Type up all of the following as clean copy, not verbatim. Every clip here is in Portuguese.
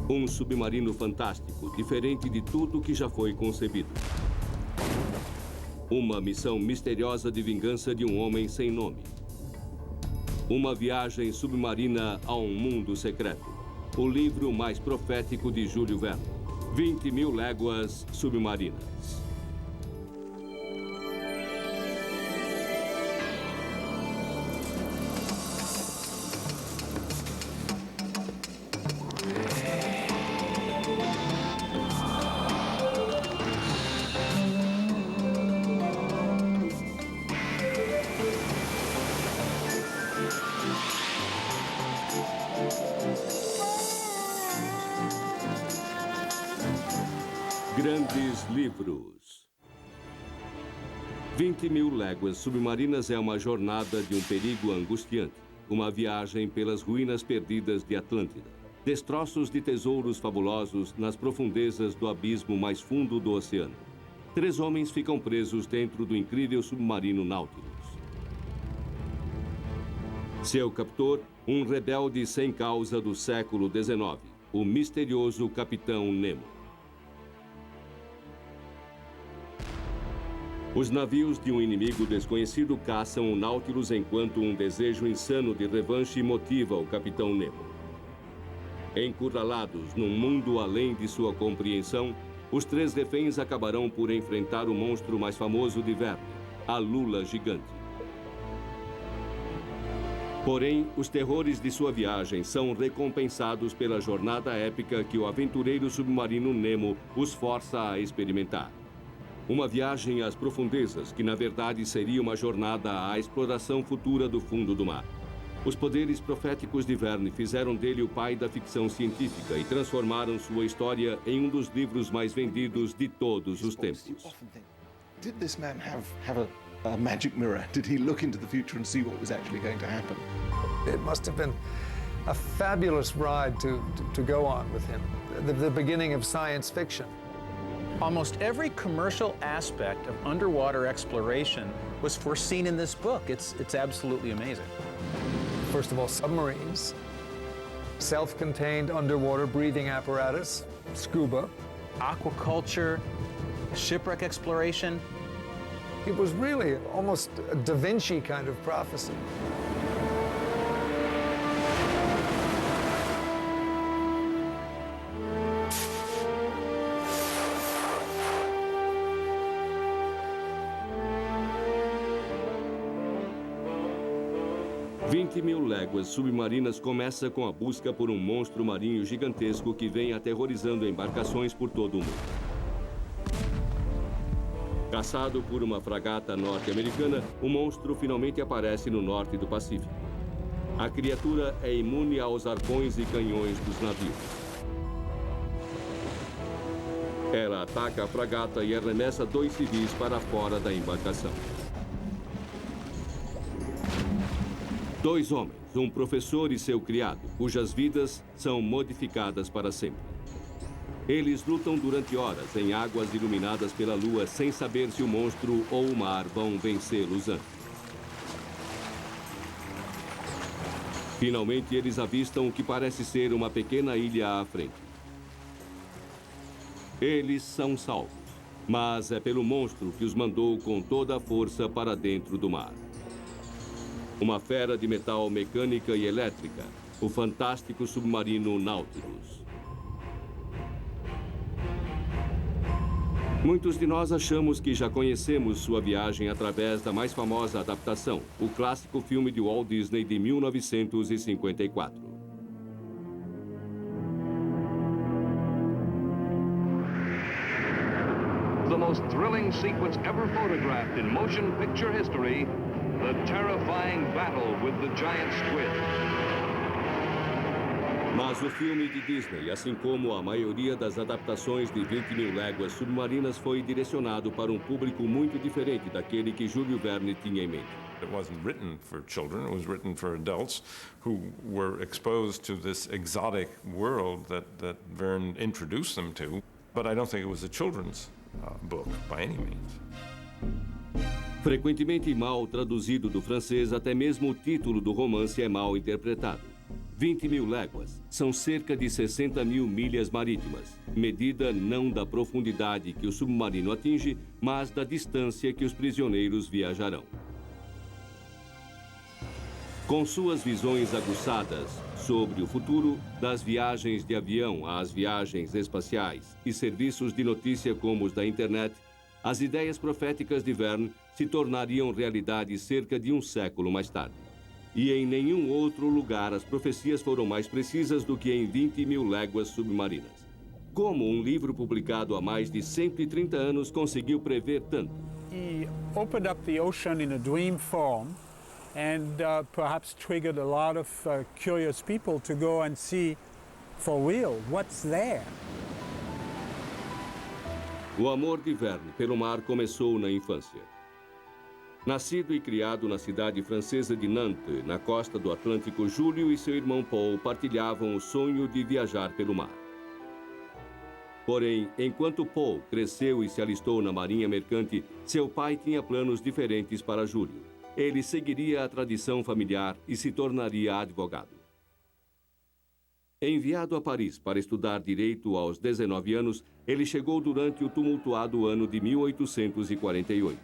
Um submarino fantástico, diferente de tudo que já foi concebido. Uma missão misteriosa de vingança de um homem sem nome. Uma viagem submarina a um mundo secreto. O livro mais profético de Júlio Verne. 20.000 léguas submarinas. Grandes livros. 20.000 léguas submarinas é uma jornada de um perigo angustiante. Uma viagem pelas ruínas perdidas de Atlântida. Destroços de tesouros fabulosos nas profundezas do abismo mais fundo do oceano. 3 homens ficam presos dentro do incrível submarino Nautilus. Seu captor, um rebelde sem causa do século XIX, o misterioso Capitão Nemo. Os navios de um inimigo desconhecido caçam o Nautilus enquanto um desejo insano de revanche motiva o Capitão Nemo. Encurralados num mundo além de sua compreensão, os 3 reféns acabarão por enfrentar o monstro mais famoso de Verne, a Lula gigante. Porém, os terrores de sua viagem são recompensados pela jornada épica que o aventureiro submarino Nemo os força a experimentar. Uma viagem às profundezas que, na verdade, seria uma jornada à exploração futura do fundo do mar. Os poderes proféticos de Verne fizeram dele o pai da ficção científica e transformaram sua história em um dos livros mais vendidos de todos os tempos. Did this man have a magic mirror? Did he look into the future and see what was actually going to happen? It must have been a fabulous ride to go on with him. The beginning of science fiction. Almost every commercial aspect of underwater exploration was foreseen in this book. It's absolutely amazing. First of all, submarines, self-contained underwater breathing apparatus, scuba. Aquaculture, shipwreck exploration. It was really almost a Da Vinci kind of prophecy. Mil léguas submarinas começa com a busca por um monstro marinho gigantesco que vem aterrorizando embarcações por todo o mundo. Caçado por uma fragata norte-americana, o monstro finalmente aparece no norte do Pacífico. A criatura é imune aos arpões e canhões dos navios. Ela ataca a fragata e arremessa 2 civis para fora da embarcação. 2 homens, um professor e seu criado, cujas vidas são modificadas para sempre. Eles lutam durante horas em águas iluminadas pela lua sem saber se o monstro ou o mar vão vencê-los antes. Finalmente, eles avistam o que parece ser uma pequena ilha à frente. Eles são salvos, mas é pelo monstro que os mandou com toda a força para dentro do mar. Uma fera de metal mecânica e elétrica, o fantástico submarino Nautilus. Muitos de nós achamos que já conhecemos sua viagem através da mais famosa adaptação, o clássico filme de Walt Disney de 1954. The most thrilling sequence ever photographed in motion picture history, the terrifying battle with the giant squid. Mas o filme de Disney, assim como a maioria das adaptações de 20.000 léguas submarinas, foi direcionado para um público muito diferente daquele que Júlio Verne tinha em mente. It wasn't written for children, it was written for adults who were exposed to this exotic world that Verne introduced them to. But I don't think it was a children's book by any means. Frequentemente mal traduzido do francês, até mesmo o título do romance é mal interpretado. 20.000 léguas são cerca de 60.000 milhas marítimas, medida não da profundidade que o submarino atinge, mas da distância que os prisioneiros viajarão. Com suas visões aguçadas sobre o futuro, das viagens de avião às viagens espaciais e serviços de notícia como os da internet, as ideias proféticas de Verne se tornariam realidade cerca de um século mais tarde. E em nenhum outro lugar as profecias foram mais precisas do que em 20.000 léguas submarinas. Como um livro publicado há mais de 130 anos conseguiu prever tanto? He opened up the ocean in a dream form and perhaps triggered a lot of curious people to go and see for real what's there. O amor de Verne pelo mar começou na infância. Nascido e criado na cidade francesa de Nantes, na costa do Atlântico, Júlio e seu irmão Paul partilhavam o sonho de viajar pelo mar. Porém, enquanto Paul cresceu e se alistou na marinha mercante, seu pai tinha planos diferentes para Júlio. Ele seguiria a tradição familiar e se tornaria advogado. Enviado a Paris para estudar direito aos 19 anos, ele chegou durante o tumultuado ano de 1848.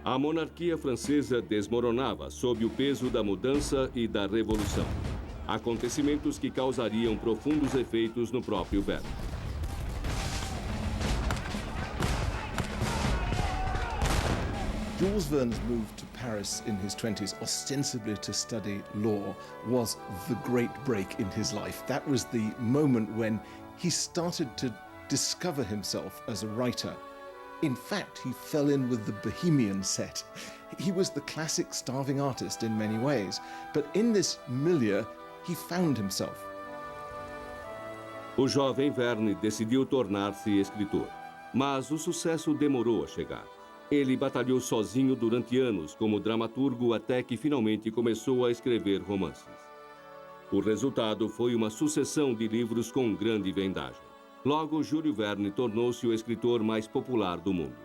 A monarquia francesa desmoronava sob o peso da mudança e da revolução. Acontecimentos que causariam profundos efeitos no próprio Verne. Jules Verne's move to Paris in his 20s, ostensibly to study law, was the great break in his life. That was the moment when he started to discover himself as a writer. In fact, he fell in with the Bohemian set. He was the classic starving artist in many ways, but in this milieu, he found himself. O jovem Verne decidiu tornar-se escritor, mas o sucesso demorou a chegar. Ele batalhou sozinho durante anos como dramaturgo até que finalmente começou a escrever romances. O resultado foi uma sucessão de livros com grande vendagem. Logo, Júlio Verne tornou-se o escritor mais popular do mundo.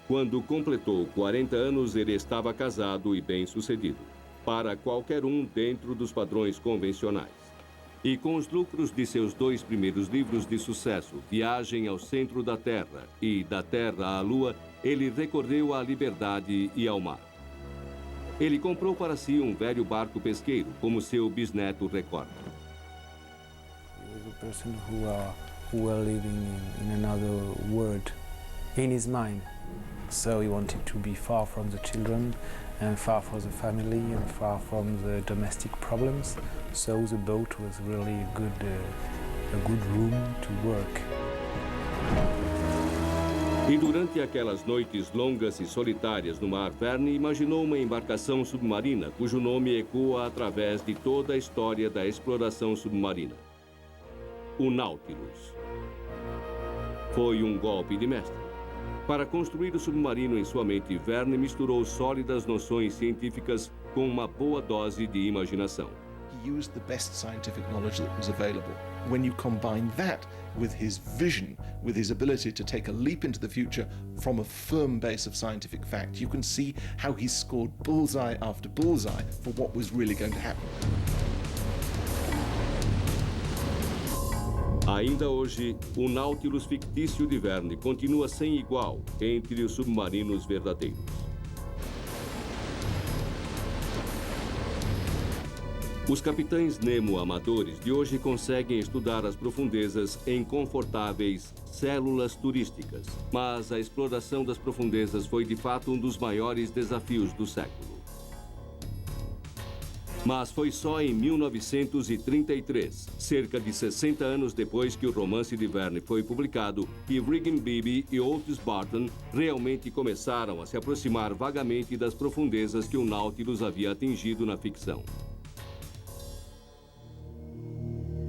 Quando completou 40 anos, ele estava casado e bem-sucedido, para qualquer um dentro dos padrões convencionais. E com os lucros de seus 2 primeiros livros de sucesso, Viagem ao Centro da Terra e Da Terra à Lua, ele recorreu à liberdade e ao mar. Ele comprou para si um velho barco pesqueiro, como seu bisneto recorda. He was a person who were living in another world in his mind. So he wanted to be far from the children and far from the family and far from the domestic problems. So the boat was really a good room to work. E durante aquelas noites longas e solitárias no mar, Verne imaginou uma embarcação submarina cujo nome ecoa através de toda a história da exploração submarina. O Nautilus. Foi um golpe de mestre. Para construir o submarino em sua mente, Verne misturou sólidas noções científicas com uma boa dose de imaginação. He used the best scientific knowledge that was available. When you combine that with his vision, with his ability to take a leap into the future from a firm base of scientific fact, you can see how he scored bullseye after bullseye for what was really going to happen. Ainda hoje, o Nautilus fictício de Verne continua sem igual entre os submarinos verdadeiros. Os capitães Nemo amadores de hoje conseguem estudar as profundezas em confortáveis células turísticas, mas a exploração das profundezas foi de fato um dos maiores desafios do século. Mas foi só em 1933, cerca de 60 anos depois que o romance de Verne foi publicado, que Regan Beebe e Otis Barton realmente começaram a se aproximar vagamente das profundezas que o Nautilus havia atingido na ficção.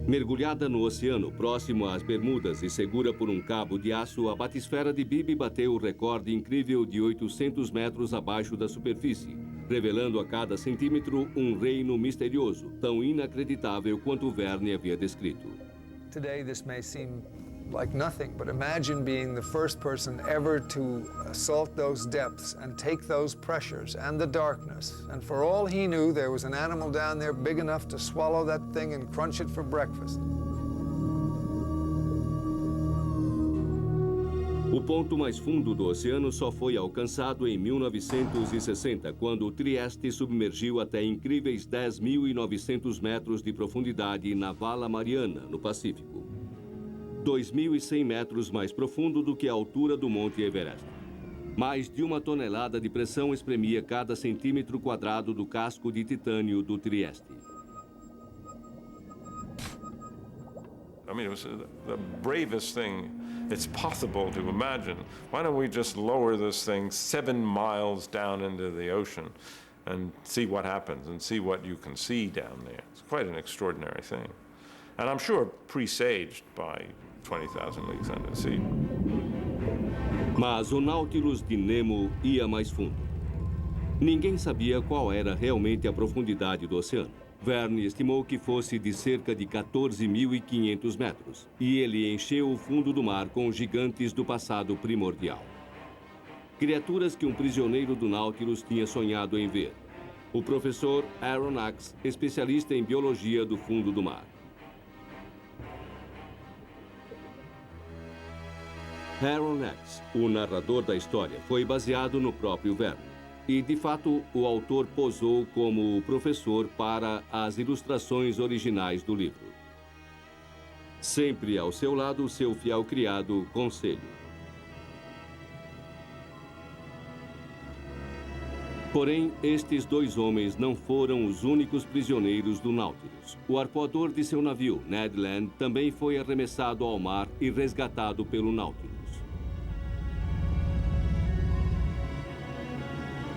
Mergulhada no oceano próximo às Bermudas e segura por um cabo de aço, a batisfera de Beebe bateu o recorde incrível de 800 metros abaixo da superfície, revelando a cada centímetro um reino misterioso, tão inacreditável quanto Verne havia descrito. Today this may seem like nothing, but imagine being the first person ever to assault those depths and take those pressures and the darkness. And for all he knew, there was an animal down there big enough to swallow that thing and crunch it for breakfast. O ponto mais fundo do oceano só foi alcançado em 1960, quando o Trieste submergiu até incríveis 10.900 metros de profundidade na Vala Mariana, no Pacífico. 2.100 metros mais profundo do que a altura do Monte Everest. Mais de 1 tonelada de pressão espremia cada centímetro quadrado do casco de titânio do Trieste. I mean, it was the bravest thing it's possible to imagine. Why don't we just lower this thing 7 miles down into the ocean and see what happens and see what you can see down there? It's quite an extraordinary thing. And I'm sure presaged by 20,000 Leagues Under the Sea. Mas o Nautilus de Nemo ia mais fundo. Ninguém sabia qual era realmente a profundidade do oceano. Verne estimou que fosse de cerca de 14.500 metros, e ele encheu o fundo do mar com gigantes do passado primordial. Criaturas que um prisioneiro do Nautilus tinha sonhado em ver. O professor Aaron Axe, especialista em biologia do fundo do mar. Aaron Axe, o narrador da história, foi baseado no próprio Verne. E, de fato, o autor posou como o professor para as ilustrações originais do livro. Sempre ao seu lado, seu fiel criado, Conselho. Porém, estes dois homens não foram os únicos prisioneiros do Nautilus. O arpoador de seu navio, Ned Land, também foi arremessado ao mar e resgatado pelo Nautilus.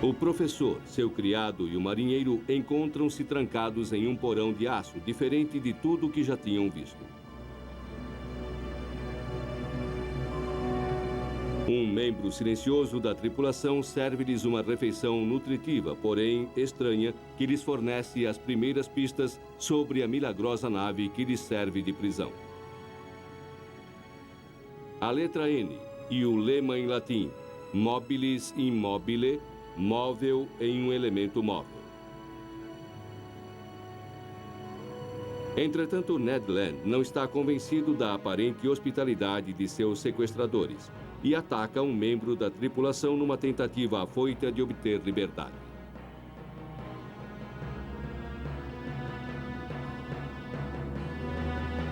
O professor, seu criado e o marinheiro encontram-se trancados em um porão de aço, diferente de tudo que já tinham visto. Um membro silencioso da tripulação serve-lhes uma refeição nutritiva, porém estranha, que lhes fornece as primeiras pistas sobre a milagrosa nave que lhes serve de prisão. A letra N e o lema em latim, mobilis in mobile, móvel em um elemento móvel. Entretanto, Ned Land não está convencido da aparente hospitalidade de seus sequestradores e ataca um membro da tripulação numa tentativa afoita de obter liberdade.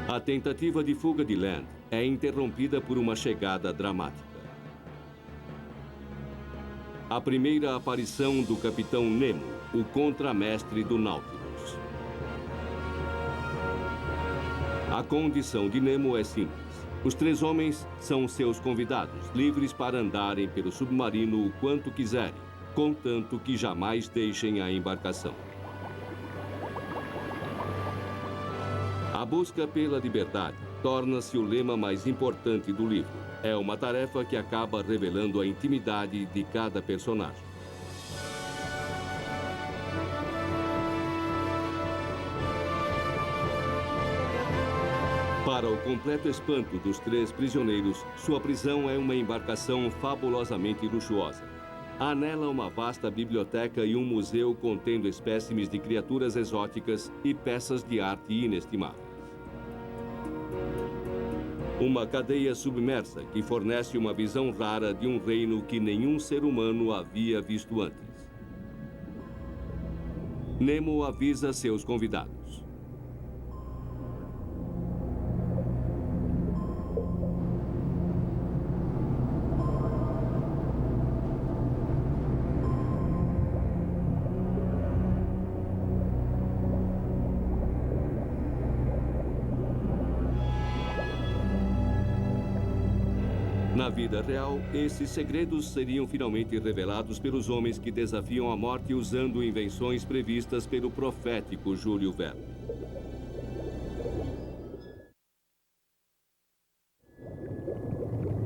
A tentativa de fuga de Land é interrompida por uma chegada dramática. A primeira aparição do Capitão Nemo, o contramestre do Nautilus. A condição de Nemo é simples. Os 3 homens são seus convidados, livres para andarem pelo submarino o quanto quiserem, contanto que jamais deixem a embarcação. A busca pela liberdade torna-se o lema mais importante do livro. É uma tarefa que acaba revelando a intimidade de cada personagem. Para o completo espanto dos 3 prisioneiros, sua prisão é uma embarcação fabulosamente luxuosa. Há nela uma vasta biblioteca e um museu contendo espécimes de criaturas exóticas e peças de arte inestimáveis. Uma cadeia submersa que fornece uma visão rara de um reino que nenhum ser humano havia visto antes. Nemo avisa seus convidados. Na vida real, esses segredos seriam finalmente revelados pelos homens que desafiam a morte usando invenções previstas pelo profético Júlio Verne.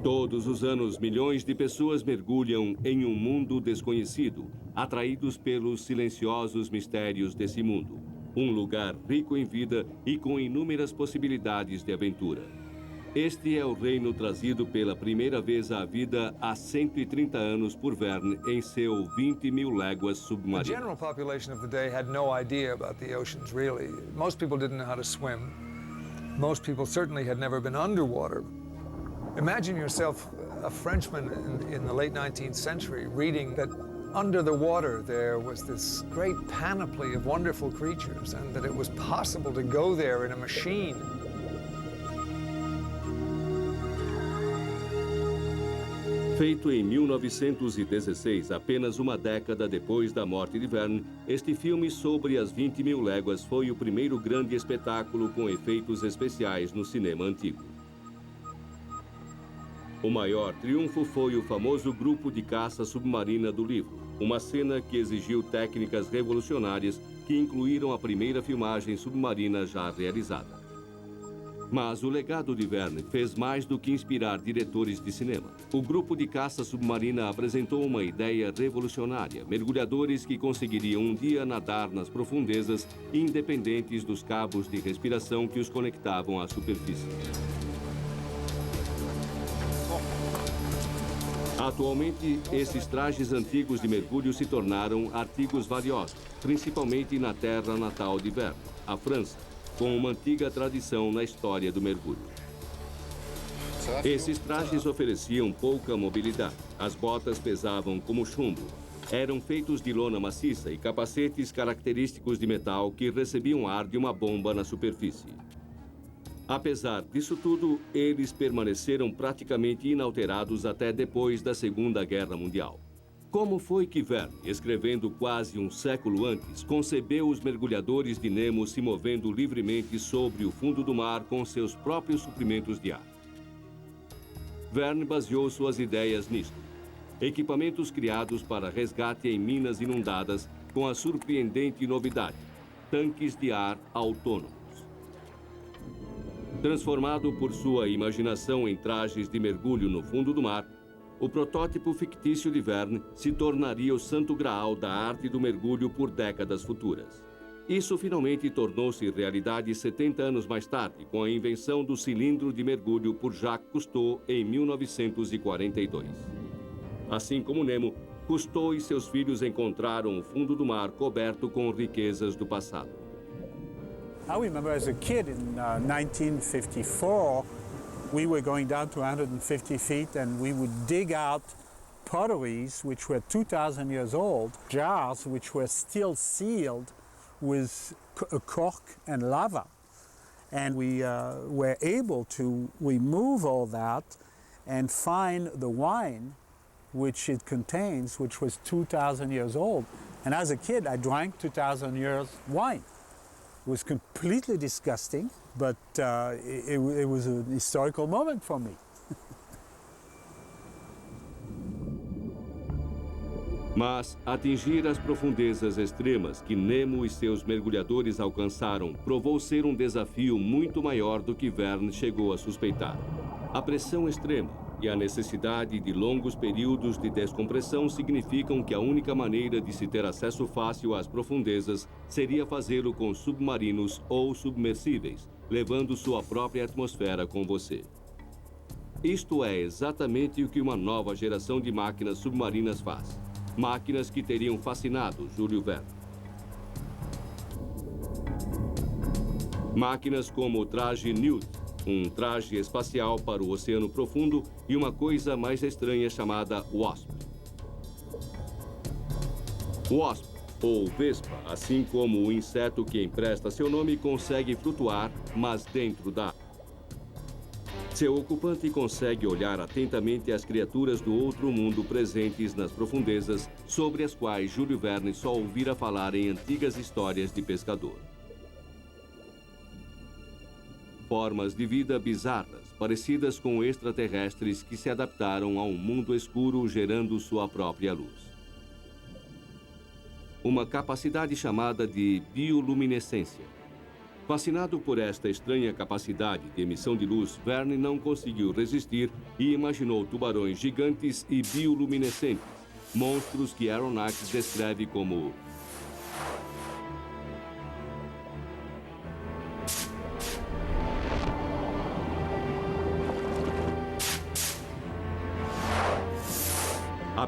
Todos os anos, milhões de pessoas mergulham em um mundo desconhecido, atraídos pelos silenciosos mistérios desse mundo. Um lugar rico em vida e com inúmeras possibilidades de aventura. Este é o reino trazido pela primeira vez à vida há 130 anos por Verne em seu 20.000 léguas The submarino. general population of the day had no idea about the oceans, really. Most people didn't know how to swim. Most people certainly had never been underwater. Imagine yourself a Frenchman in the late 19th century reading that under the water there was this great panoply of wonderful creatures and that it was possible to go there in a machine. Feito em 1916, apenas uma década depois da morte de Verne, este filme sobre as 20.000 léguas foi o primeiro grande espetáculo com efeitos especiais no cinema antigo. O maior triunfo foi o famoso grupo de caça submarina do livro, uma cena que exigiu técnicas revolucionárias que incluíram a primeira filmagem submarina já realizada. Mas o legado de Verne fez mais do que inspirar diretores de cinema. O grupo de caça submarina apresentou uma ideia revolucionária, mergulhadores que conseguiriam um dia nadar nas profundezas, independentes dos cabos de respiração que os conectavam à superfície. Atualmente, esses trajes antigos de mergulho se tornaram artigos valiosos, principalmente na terra natal de Verne, a França, com uma antiga tradição na história do mergulho. Esses trajes ofereciam pouca mobilidade. As botas pesavam como chumbo. Eram feitos de lona maciça e capacetes característicos de metal que recebiam ar de uma bomba na superfície. Apesar disso tudo, eles permaneceram praticamente inalterados até depois da Segunda Guerra Mundial. Como foi que Verne, escrevendo quase um século antes, concebeu os mergulhadores de Nemo se movendo livremente sobre o fundo do mar com seus próprios suprimentos de ar? Verne baseou suas ideias nisto. Equipamentos criados para resgate em minas inundadas com a surpreendente novidade: tanques de ar autônomos. Transformado por sua imaginação em trajes de mergulho no fundo do mar, o protótipo fictício de Verne se tornaria o santo graal da arte do mergulho por décadas futuras. Isso finalmente tornou-se realidade 70 anos mais tarde, com a invenção do cilindro de mergulho por Jacques Cousteau em 1942. Assim como Nemo, Cousteau e seus filhos encontraram o fundo do mar coberto com riquezas do passado. I remember as a kid in 1954, we were going down to 150 feet and we would dig out potteries which were 2,000 years old, jars which were still sealed with a cork and lava. And we were able to remove all that and find the wine which it contains, which was 2,000 years old. And as a kid, I drank 2,000 years wine. It was completely disgusting, but it was a historical moment for me. Mas atingir as profundezas extremas que Nemo e seus mergulhadores alcançaram provou ser um desafio muito maior do que Verne chegou a suspeitar. A pressão extrema e a necessidade de longos períodos de descompressão significam que a única maneira de se ter acesso fácil às profundezas seria fazê-lo com submarinos ou submersíveis, levando sua própria atmosfera com você. Isto é exatamente o que uma nova geração de máquinas submarinas faz. Máquinas que teriam fascinado Júlio Verne. Máquinas como o traje Newt, um traje espacial para o oceano profundo, e uma coisa mais estranha chamada Wasp. Wasp, ou vespa, assim como o inseto que empresta seu nome, consegue flutuar, mas dentro da água. Seu ocupante consegue olhar atentamente as criaturas do outro mundo presentes nas profundezas, sobre as quais Júlio Verne só ouvira falar em antigas histórias de pescador. Formas de vida bizarras, parecidas com extraterrestres que se adaptaram a um mundo escuro gerando sua própria luz. Uma capacidade chamada de bioluminescência. Fascinado por esta estranha capacidade de emissão de luz, Verne não conseguiu resistir e imaginou tubarões gigantes e bioluminescentes, monstros que Aronnax descreve como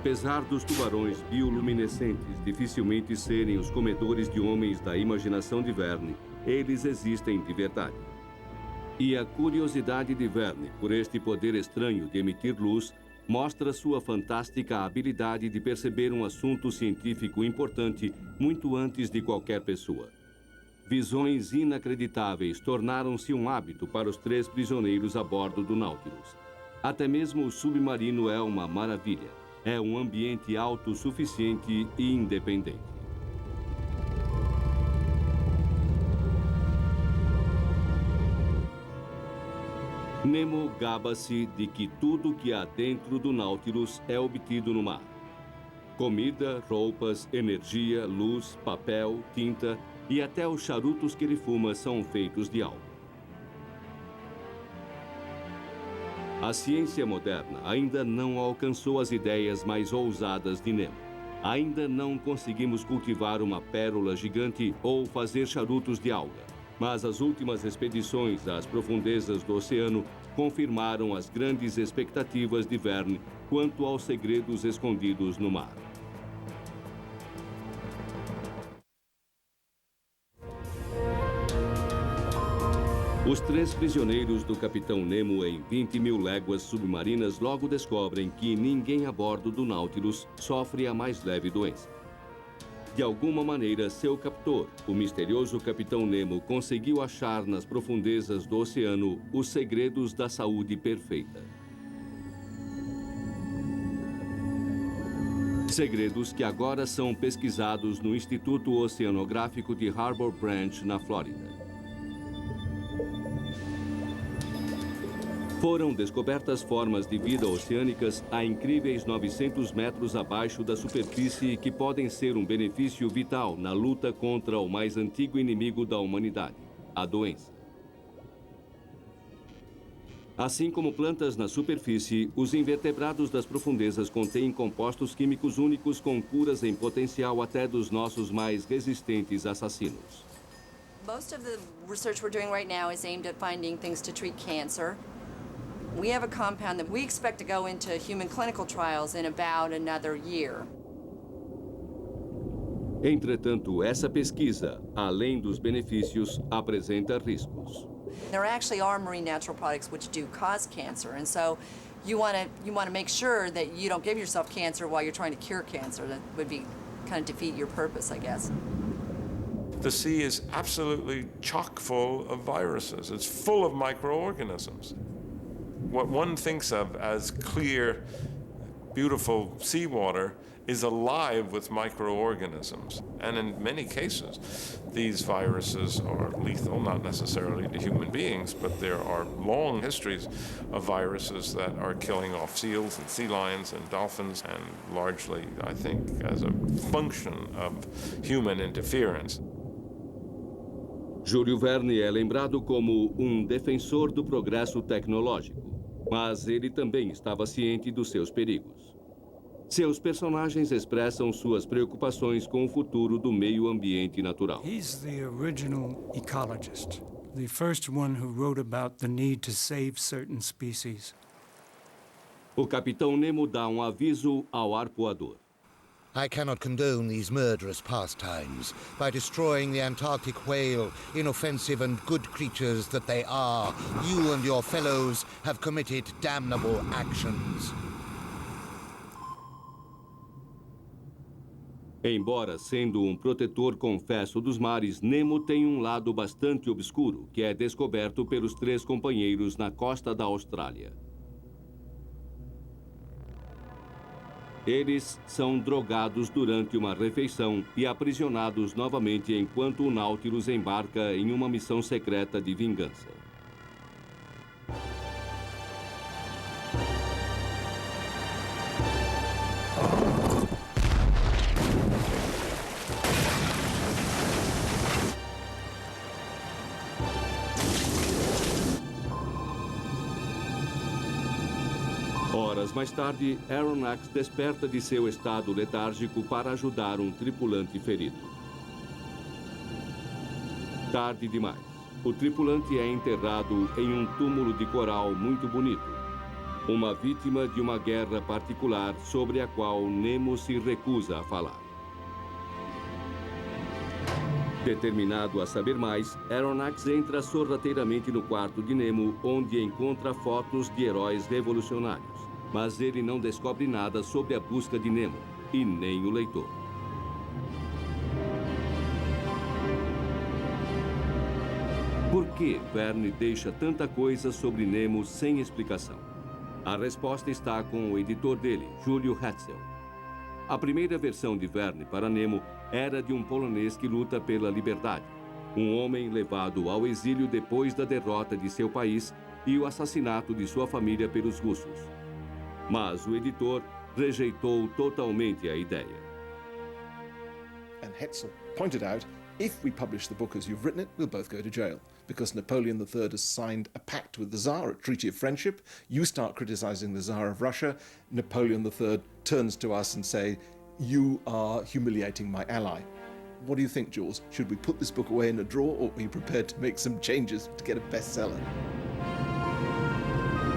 Apesar dos tubarões bioluminescentes dificilmente serem os comedores de homens da imaginação de Verne, eles existem de verdade. E a curiosidade de Verne por este poder estranho de emitir luz mostra sua fantástica habilidade de perceber um assunto científico importante muito antes de qualquer pessoa. Visões inacreditáveis tornaram-se um hábito para os 3 prisioneiros a bordo do Nautilus. Até mesmo o submarino é uma maravilha. É um ambiente autossuficiente e independente. Nemo gaba-se de que tudo que há dentro do Nautilus é obtido no mar. Comida, roupas, energia, luz, papel, tinta e até os charutos que ele fuma são feitos de álcool. A ciência moderna ainda não alcançou as ideias mais ousadas de Nemo. Ainda não conseguimos cultivar uma pérola gigante ou fazer charutos de alga. Mas as últimas expedições às profundezas do oceano confirmaram as grandes expectativas de Verne quanto aos segredos escondidos no mar. Os 3 prisioneiros do Capitão Nemo em 20 mil léguas submarinas logo descobrem que ninguém a bordo do Nautilus sofre a mais leve doença. De alguma maneira, seu captor, o misterioso Capitão Nemo, conseguiu achar nas profundezas do oceano os segredos da saúde perfeita. Segredos que agora são pesquisados no Instituto Oceanográfico de Harbor Branch, na Flórida. Foram descobertas formas de vida oceânicas a incríveis 900 metros abaixo da superfície que podem ser um benefício vital na luta contra o mais antigo inimigo da humanidade, a doença. Assim como plantas na superfície, os invertebrados das profundezas contêm compostos químicos únicos com curas em potencial até dos nossos mais resistentes assassinos. Most of the research we're doing right now is aimed at finding things to treat cancer. We have a compound that we expect to go into human clinical trials in about another year. Entretanto, essa pesquisa, além dos benefícios, apresenta riscos. There actually are marine natural products which do cause cancer, and so you want to make sure that you don't give yourself cancer while you're trying to cure cancer. That would be kind of defeat your purpose, I guess. The sea is absolutely chock full of viruses. It's full of microorganisms. What one thinks of as clear, beautiful seawater is alive with microorganisms. And in many cases, these viruses are lethal, not necessarily to human beings, but there are long histories of viruses that are killing off seals and sea lions and dolphins, and largely, I think, as a function of human interference. Júlio Verne é lembrado como um defensor do progresso tecnológico, mas ele também estava ciente dos seus perigos. Seus personagens expressam suas preocupações com o futuro do meio ambiente natural. He's the original ecologist, the first one who wrote about the need to save certain species. O Capitão Nemo dá um aviso ao arpoador. I cannot condone these murderous pastimes. By destroying the Antarctic whale, inoffensive and good creatures that they are, you and your fellows have committed damnable actions. Embora sendo um protetor confesso dos mares, Nemo tem um lado bastante obscuro, que é descoberto pelos 3 companheiros na costa da Austrália. Eles são drogados durante uma refeição e aprisionados novamente enquanto o Nautilus embarca em uma missão secreta de vingança. Horas mais tarde, Aronnax desperta de seu estado letárgico para ajudar um tripulante ferido. Tarde demais. O tripulante é enterrado em um túmulo de coral muito bonito. Uma vítima de uma guerra particular sobre a qual Nemo se recusa a falar. Determinado a saber mais, Aronnax entra sorrateiramente no quarto de Nemo, onde encontra fotos de heróis revolucionários. Mas ele não descobre nada sobre a busca de Nemo, e nem o leitor. Por que Verne deixa tanta coisa sobre Nemo sem explicação? A resposta está com o editor dele, Júlio Hetzel. A primeira versão de Verne para Nemo era de um polonês que luta pela liberdade, um homem levado ao exílio depois da derrota de seu país e o assassinato de sua família pelos russos. Mas o editor rejeitou totalmente a ideia. And Hetzel pointed out, if we publish the book as you've written it, we'll both go to jail. Because Napoleon III has signed a pact with the Tsar, a treaty of friendship. You start criticizing the Tsar of Russia. Napoleon III turns to us and say, you are humiliating my ally. What do you think, Jules? Should we put this book away in a drawer, or are you prepared to make some changes to get a bestseller?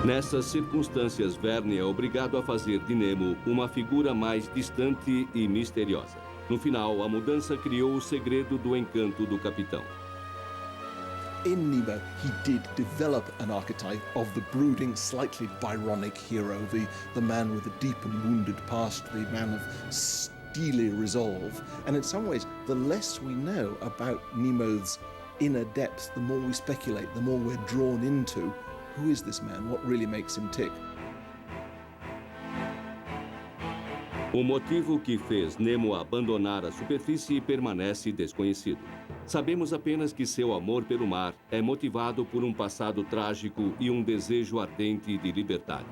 Nessas circunstâncias, Verne é obrigado a fazer de Nemo uma figura mais distante e misteriosa. No final, a mudança criou o segredo do encanto do capitão. In Nemo, he did develop an archetype of the brooding, slightly Byronic hero, the man with a deep and wounded past, the man of steely resolve. And in some ways, the less we know about Nemo's inner depth, the more we speculate, the more we're drawn into who is this man, what really makes him tick. O motivo que fez Nemo abandonar a superfície permanece desconhecido. Sabemos apenas que seu amor pelo mar é motivado por um passado trágico e um desejo ardente de liberdade.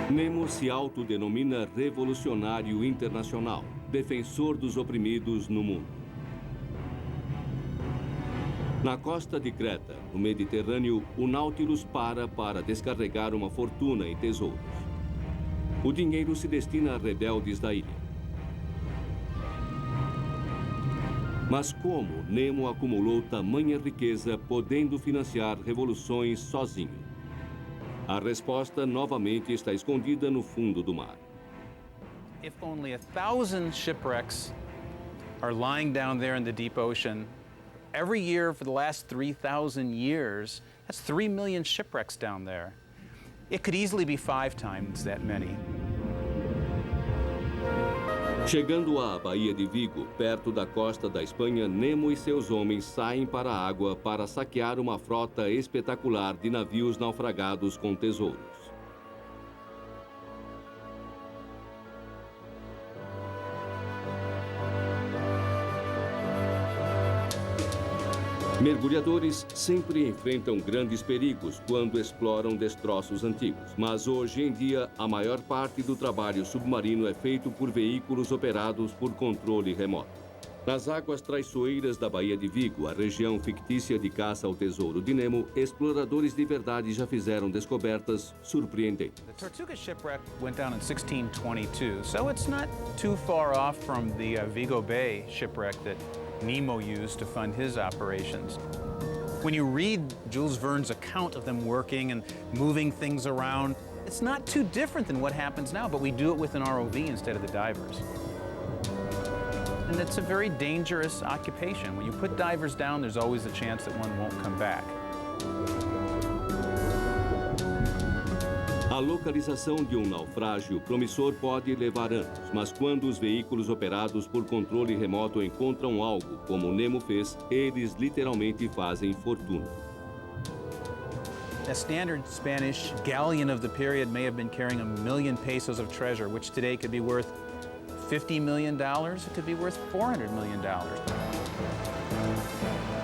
Nemo se autodenomina revolucionário internacional, defensor dos oprimidos no mundo. Na costa de Creta, no Mediterrâneo, o Nautilus para descarregar uma fortuna em tesouros. O dinheiro se destina a rebeldes da ilha. Mas como Nemo acumulou tamanha riqueza, podendo financiar revoluções sozinho? A resposta novamente está escondida no fundo do mar. If only 1,000 shipwrecks are lying down there in the deep ocean, every year for the last 3,000 years, that's 3 million shipwrecks down there. It could easily be 5 times that many. Chegando à Baía de Vigo, perto da costa da Espanha, Nemo e seus homens saem para a água para saquear uma frota espetacular de navios naufragados com tesouros. Mergulhadores sempre enfrentam grandes perigos quando exploram destroços antigos, mas hoje em dia a maior parte do trabalho submarino é feito por veículos operados por controle remoto. Nas águas traiçoeiras da Baía de Vigo, a região fictícia de caça ao tesouro de Nemo, exploradores de verdade já fizeram descobertas surpreendentes. The Tortuga shipwreck went down in 1622, so it's not too far off from the Vigo Bay shipwreck that Nemo used to fund his operations. When you read Jules Verne's account of them working and moving things around, it's not too different than what happens now, but we do it with an ROV instead of the divers. And it's a very dangerous occupation. When you put divers down, there's always a chance that one won't come back. A localização de um naufrágio promissor pode levar anos, mas quando os veículos operados por controle remoto encontram algo, como Nemo fez, eles literalmente fazem fortuna. A standard Spanish galleon of the period may have been carrying 1 million pesos of treasure, which today could be worth $50 million, it could be worth $400 million.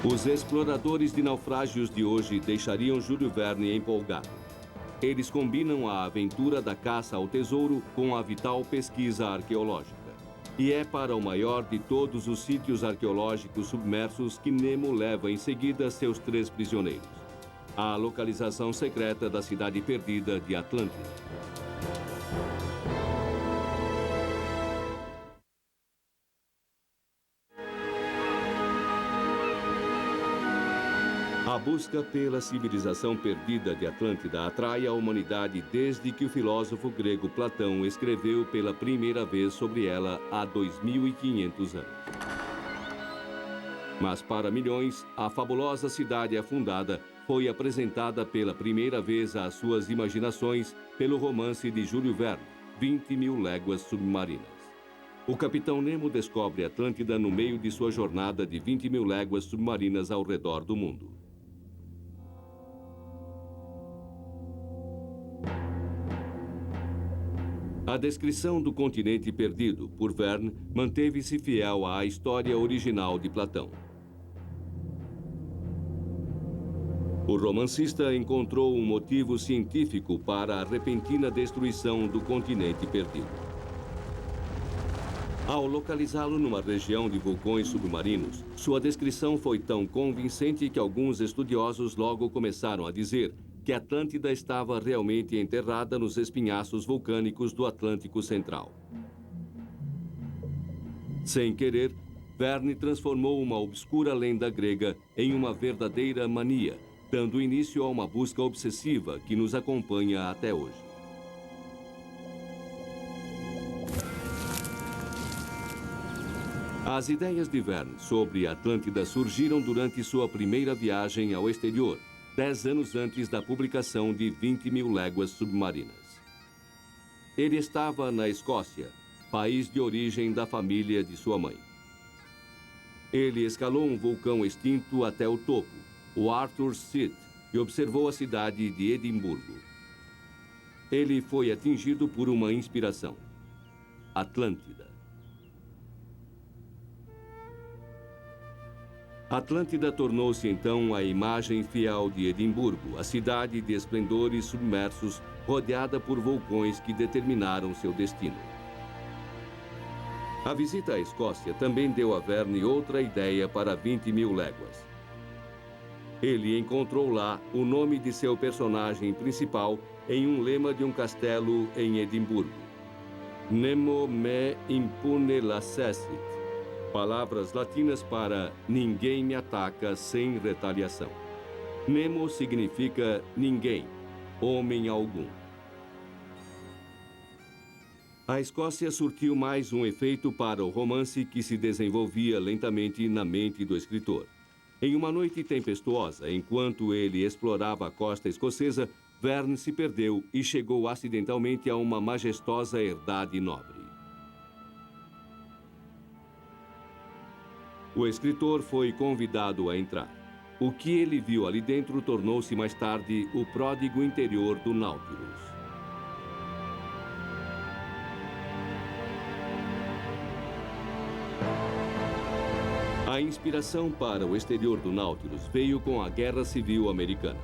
Os exploradores de naufrágios de hoje deixariam Júlio Verne empolgado. Eles combinam a aventura da caça ao tesouro com a vital pesquisa arqueológica. E é para o maior de todos os sítios arqueológicos submersos que Nemo leva em seguida seus 3 prisioneiros. A localização secreta da cidade perdida de Atlântida. A busca pela civilização perdida de Atlântida atrai a humanidade desde que o filósofo grego Platão escreveu pela primeira vez sobre ela há 2.500 anos. Mas para milhões, a fabulosa cidade afundada foi apresentada pela primeira vez às suas imaginações pelo romance de Júlio Verne, 20.000 Léguas Submarinas. O capitão Nemo descobre Atlântida no meio de sua jornada de 20.000 léguas submarinas ao redor do mundo. A descrição do continente perdido por Verne manteve-se fiel à história original de Platão. O romancista encontrou um motivo científico para a repentina destruição do continente perdido. Ao localizá-lo numa região de vulcões submarinos, sua descrição foi tão convincente que alguns estudiosos logo começaram a dizer que Atlântida estava realmente enterrada nos espinhaços vulcânicos do Atlântico Central. Sem querer, Verne transformou uma obscura lenda grega em uma verdadeira mania, dando início a uma busca obsessiva que nos acompanha até hoje. As ideias de Verne sobre Atlântida surgiram durante sua primeira viagem ao exterior, 10 anos antes da publicação de 20.000 Léguas Submarinas. Ele estava na Escócia, país de origem da família de sua mãe. Ele escalou um vulcão extinto até o topo, o Arthur's Seat, e observou a cidade de Edimburgo. Ele foi atingido por uma inspiração: Atlântida. Atlântida tornou-se então a imagem fiel de Edimburgo, a cidade de esplendores submersos, rodeada por vulcões que determinaram seu destino. A visita à Escócia também deu a Verne outra ideia para 20.000 léguas. Ele encontrou lá o nome de seu personagem principal em um lema de um castelo em Edimburgo: Nemo me impune lacessit. Palavras latinas para ninguém me ataca sem retaliação. Nemo significa ninguém, homem algum. A Escócia surtiu mais um efeito para o romance que se desenvolvia lentamente na mente do escritor. Em uma noite tempestuosa, enquanto ele explorava a costa escocesa, Verne se perdeu e chegou acidentalmente a uma majestosa herdade nobre. O escritor foi convidado a entrar. O que ele viu ali dentro tornou-se mais tarde o pródigo interior do Nautilus. A inspiração para o exterior do Nautilus veio com a Guerra Civil Americana.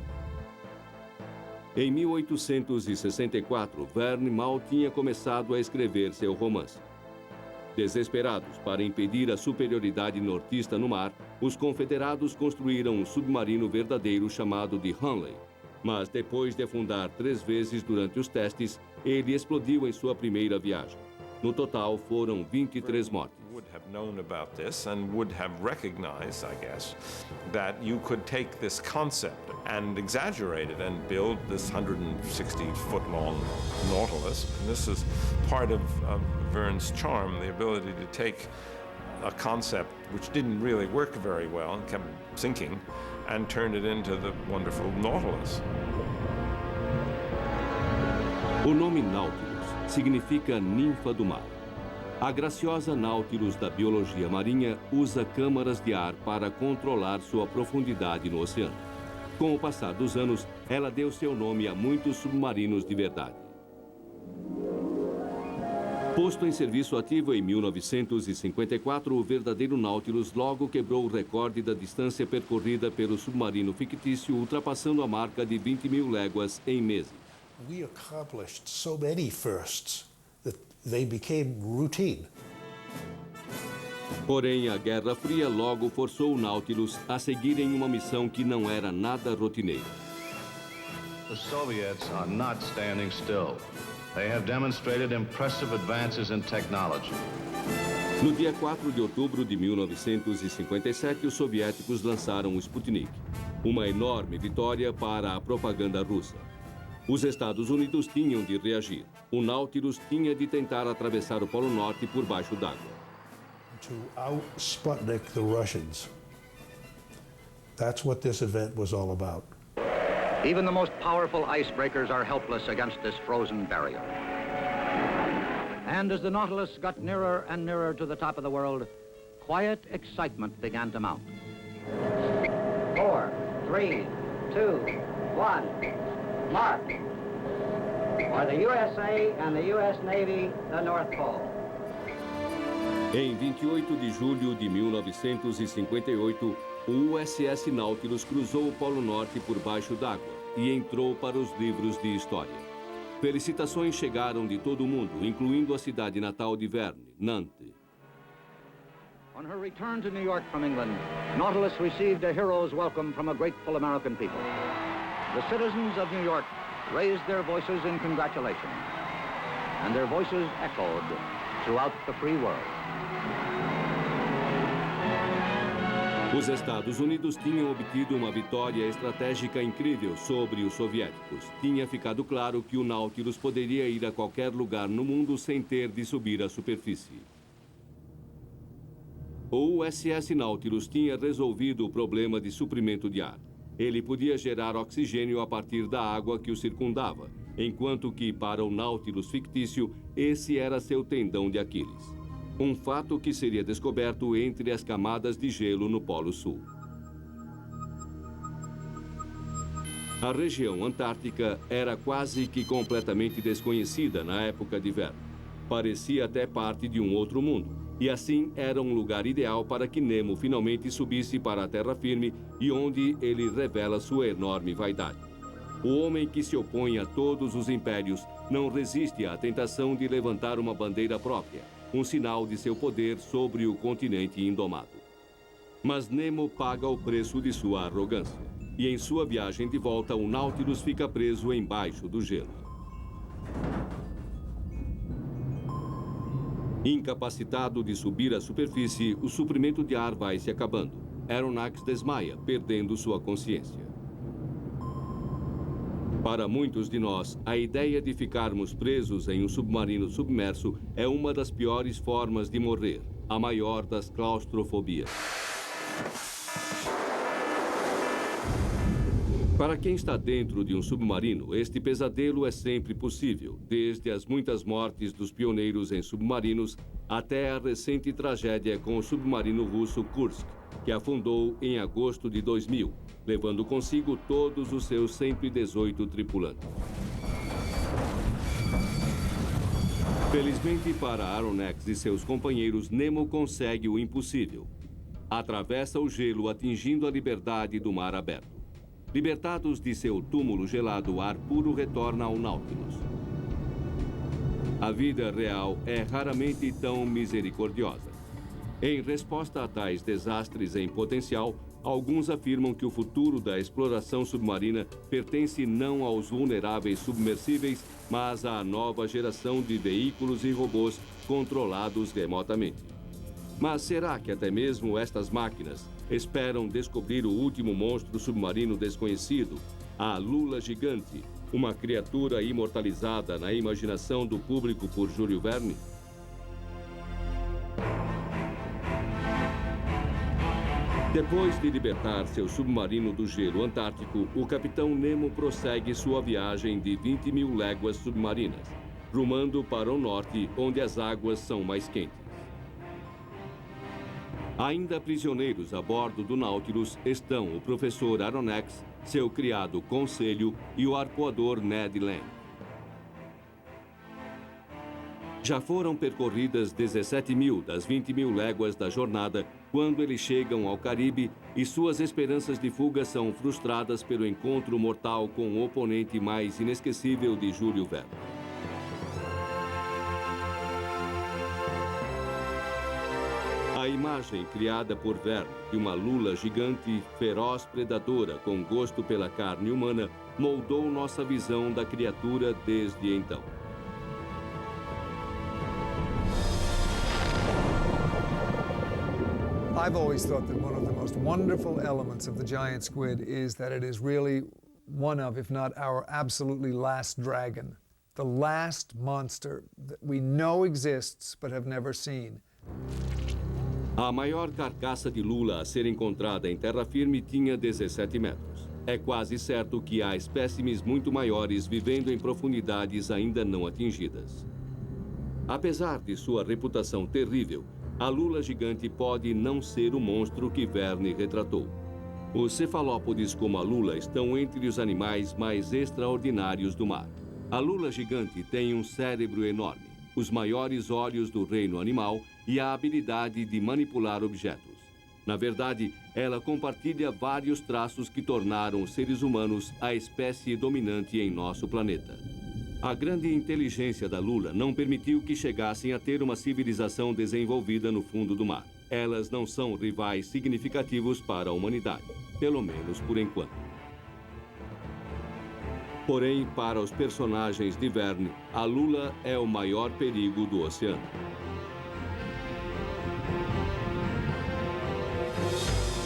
Em 1864, Verne mal tinha começado a escrever seu romance. Desesperados para impedir a superioridade nortista no mar, os confederados construíram um submarino verdadeiro chamado de Hunley. Mas depois de afundar 3 vezes durante os testes, ele explodiu em sua primeira viagem. No total, foram 23 mortes. Would have known about this and would have recognized, I guess, that you could take this concept and exaggerate it and build this 160-foot-long Nautilus. And this is part of Verne's charm, the ability to take a concept which didn't really work very well and kept sinking and turn it into the wonderful Nautilus. O nome Nautilus significa ninfa do mar. A graciosa Nautilus da biologia marinha usa câmaras de ar para controlar sua profundidade no oceano. Com o passar dos anos, ela deu seu nome a muitos submarinos de verdade. Posto em serviço ativo em 1954, o verdadeiro Nautilus logo quebrou o recorde da distância percorrida pelo submarino fictício, ultrapassando a marca de 20.000 léguas em meses. We accomplished so many firsts that they became routine. Porém, a Guerra Fria logo forçou o Nautilus a seguir em uma missão que não era nada rotineira. The Soviets are not standing still. They have demonstrated impressive advances in technology. No dia 4 de outubro de 1957, os soviéticos lançaram o Sputnik, uma enorme vitória para a propaganda russa. Os Estados Unidos tinham de reagir. O Nautilus tinha de tentar atravessar o Polo Norte por baixo d'água. To out-Sputnik the Russians. That's what this event was all about. Even the most powerful icebreakers are helpless against this frozen barrier. And as the Nautilus got nearer and nearer to the top of the world, quiet excitement began to mount. 4, 3, 2, 1, mark. For the USA and the U.S. Navy, the North Pole. Em 28 de julho de 1958, o USS Nautilus cruzou o Polo Norte por baixo d'água e entrou para os livros de história. Felicitações chegaram de todo o mundo, incluindo a cidade natal de Verne, Nantes. On her return to New York from England, Nautilus received a hero's welcome from a grateful American people. The citizens of New York raised their voices in congratulation, and their voices echoed throughout the free world. Os Estados Unidos tinham obtido uma vitória estratégica incrível sobre os soviéticos. Tinha ficado claro que o Nautilus poderia ir a qualquer lugar no mundo sem ter de subir à superfície. O USS Nautilus tinha resolvido o problema de suprimento de ar. Ele podia gerar oxigênio a partir da água que o circundava, enquanto que, para o Nautilus fictício, esse era seu tendão de Aquiles. Um fato que seria descoberto entre as camadas de gelo no Polo Sul. A região antártica era quase que completamente desconhecida na época de Verne. Parecia até parte de um outro mundo, e assim era um lugar ideal para que Nemo finalmente subisse para a terra firme e onde ele revela sua enorme vaidade. O homem que se opõe a todos os impérios não resiste à tentação de levantar uma bandeira própria, um sinal de seu poder sobre o continente indomado. Mas Nemo paga o preço de sua arrogância, e em sua viagem de volta o Nautilus fica preso embaixo do gelo. Incapacitado de subir à superfície, o suprimento de ar vai se acabando. Aronnax desmaia, perdendo sua consciência. Para muitos de nós, a ideia de ficarmos presos em um submarino submerso é uma das piores formas de morrer, a maior das claustrofobias. Para quem está dentro de um submarino, este pesadelo é sempre possível, desde as muitas mortes dos pioneiros em submarinos até a recente tragédia com o submarino russo Kursk, que afundou em agosto de 2000, levando consigo todos os seus 118 tripulantes. Felizmente para Aronnax e seus companheiros, Nemo consegue o impossível. Atravessa o gelo, atingindo a liberdade do mar aberto. Libertados de seu túmulo gelado, o ar puro retorna ao Nautilus. A vida real é raramente tão misericordiosa. Em resposta a tais desastres em potencial, alguns afirmam que o futuro da exploração submarina pertence não aos vulneráveis submersíveis, mas à nova geração de veículos e robôs controlados remotamente. Mas será que até mesmo estas máquinas esperam descobrir o último monstro submarino desconhecido, a Lula Gigante, uma criatura imortalizada na imaginação do público por Júlio Verne? Depois de libertar seu submarino do gelo antártico, o capitão Nemo prossegue sua viagem de 20 mil léguas submarinas, rumando para o norte, onde as águas são mais quentes. Ainda prisioneiros a bordo do Nautilus estão o professor Aronnax, seu criado Conselho e o arpoador Ned Land. Já foram percorridas 17 mil das 20 mil léguas da jornada quando eles chegam ao Caribe e suas esperanças de fuga são frustradas pelo encontro mortal com o oponente mais inesquecível de Júlio Verne. A imagem criada por Verne de uma lula gigante, feroz predadora com gosto pela carne humana, moldou nossa visão da criatura desde então. I've always thought that one of the most wonderful elements of the giant squid is that it is really one of, if not our absolutely last dragon. The last monster that we know exists but have never seen. A maior carcaça de lula a ser encontrada em terra firme tinha 17 metros. É quase certo que há espécimes muito maiores vivendo em profundidades ainda não atingidas. Apesar de sua reputação terrível, a lula gigante pode não ser o monstro que Verne retratou. Os cefalópodes como a lula estão entre os animais mais extraordinários do mar. A lula gigante tem um cérebro enorme, os maiores olhos do reino animal e a habilidade de manipular objetos. Na verdade, ela compartilha vários traços que tornaram os seres humanos a espécie dominante em nosso planeta. A grande inteligência da lula não permitiu que chegassem a ter uma civilização desenvolvida no fundo do mar. Elas não são rivais significativos para a humanidade, pelo menos por enquanto. Porém, para os personagens de Verne, a lula é o maior perigo do oceano.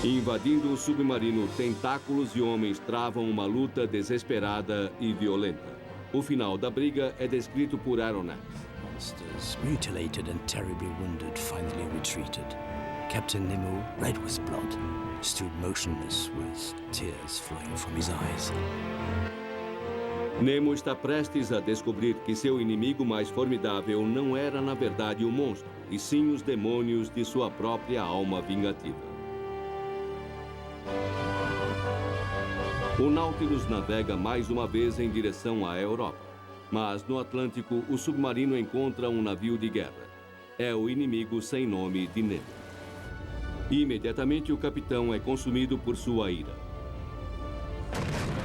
Invadindo o submarino, tentáculos e homens travam uma luta desesperada e violenta. O final da briga é descrito por Aronnax. Monsters, mutilated and terribly wounded, finally retreated. Captain Nemo, red with blood, stood motionless with tears flowing from his eyes. Nemo está prestes a descobrir que seu inimigo mais formidável não era, na verdade, o monstro, e sim os demônios de sua própria alma vingativa. O Nautilus navega mais uma vez em direção à Europa. Mas no Atlântico, o submarino encontra um navio de guerra. É o inimigo sem nome de Nemo. Imediatamente, o capitão é consumido por sua ira.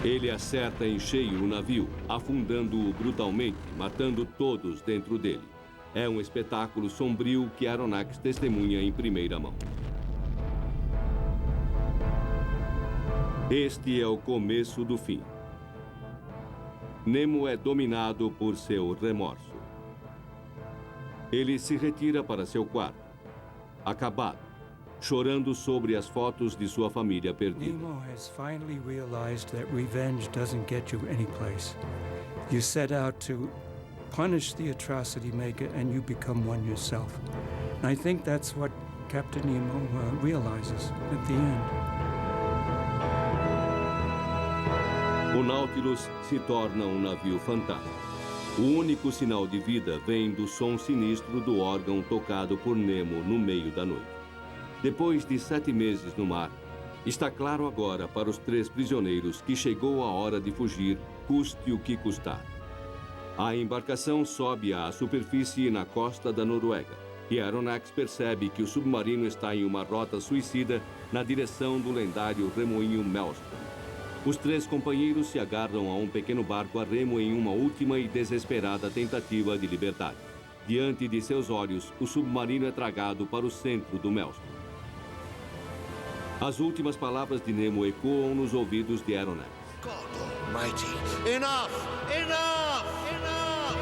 Ele acerta em cheio o navio, afundando-o brutalmente, matando todos dentro dele. É um espetáculo sombrio que Aronnax testemunha em primeira mão. Este é o começo do fim. Nemo é dominado por seu remorso. Ele se retira para seu quarto, acabado, chorando sobre as fotos de sua família perdida. Nemo has finally realized that revenge doesn't get you anyplace. You set out to punish the atrocity maker and you become one yourself. And I think that's what Captain Nemo realizes at the end. O Nautilus se torna um navio fantasma. O único sinal de vida vem do som sinistro do órgão tocado por Nemo no meio da noite. Depois de 7 meses no mar, está claro agora para os 3 prisioneiros que chegou a hora de fugir, custe o que custar. A embarcação sobe à superfície na costa da Noruega, e Aronnax percebe que o submarino está em uma rota suicida na direção do lendário remoinho Maelstrom. Os 3 companheiros se agarram a um pequeno barco a remo em uma última e desesperada tentativa de liberdade. Diante de seus olhos, o submarino é tragado para o centro do Maelstrom. As últimas palavras de Nemo ecoam nos ouvidos de Aronnax. God Almighty! Enough! Enough! Enough!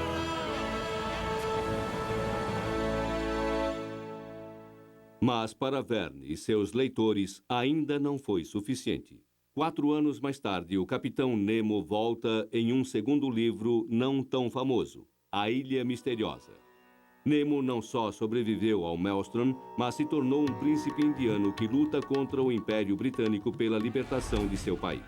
Mas para Verne e seus leitores ainda não foi suficiente. 4 anos mais tarde, o Capitão Nemo volta em um segundo livro não tão famoso, A Ilha Misteriosa. Nemo não só sobreviveu ao Maelstrom, mas se tornou um príncipe indiano que luta contra o Império Britânico pela libertação de seu país.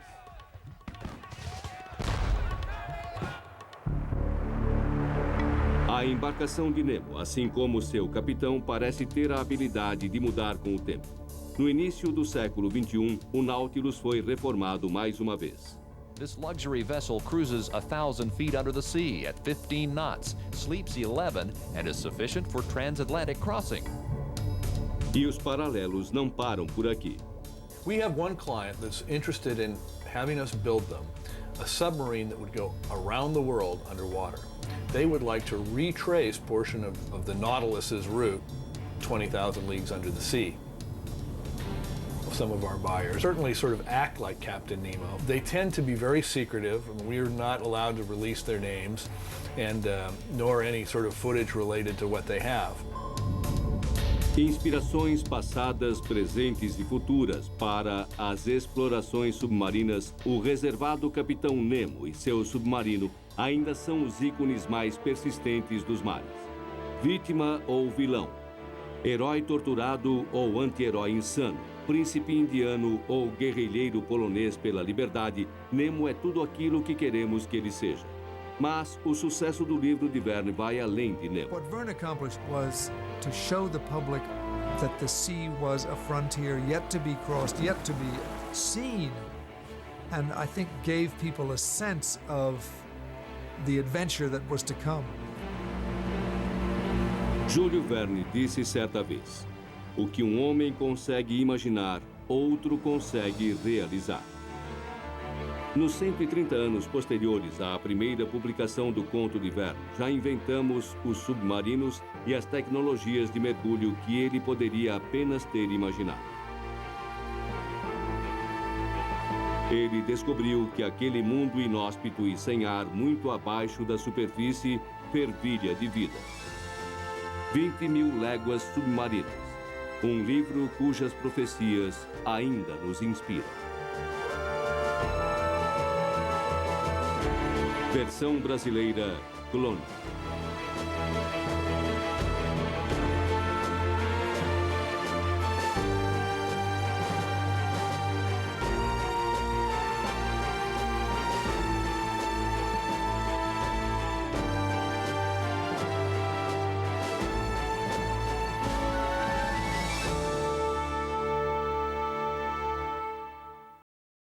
A embarcação de Nemo, assim como seu capitão, parece ter a habilidade de mudar com o tempo. No início do século XXI, o Nautilus foi reformado mais uma vez. This luxury vessel cruises 1,000 feet under the sea at 15 knots, sleeps 11, and is sufficient for transatlantic crossing. E os paralelos não param por aqui. We have one client that's interested in having us build them a submarine that would go around the world underwater. They would like to retrace portion of the Nautilus's route 20,000 Leagues Under the Sea. Some of our buyers certainly sort of act like Captain Nemo. They tend to be very secretive, and we're not allowed to release their names, and nor any sort of footage related to what they have. Inspirações passadas, presentes e futuras para as explorações submarinas, o reservado Capitão Nemo e seu submarino ainda são os ícones mais persistentes dos mares. Vítima ou vilão, herói torturado ou anti-herói insano, príncipe indiano ou guerrilheiro polonês pela liberdade, Nemo é tudo aquilo que queremos que ele seja. Mas o sucesso do livro de Verne vai além de Nemo. What Verne accomplished was to show the public that the sea was a frontier yet to be crossed, yet to be seen, and I think gave people a sense of the adventure that was to come. Júlio Verne disse certa vez: o que um homem consegue imaginar, outro consegue realizar. Nos 130 anos posteriores à primeira publicação do conto de Verne, já inventamos os submarinos e as tecnologias de mergulho que ele poderia apenas ter imaginado. Ele descobriu que aquele mundo inóspito e sem ar muito abaixo da superfície fervilha de vida. 20.000 léguas submarinas. Um livro cujas profecias ainda nos inspiram. Versão brasileira, Clone.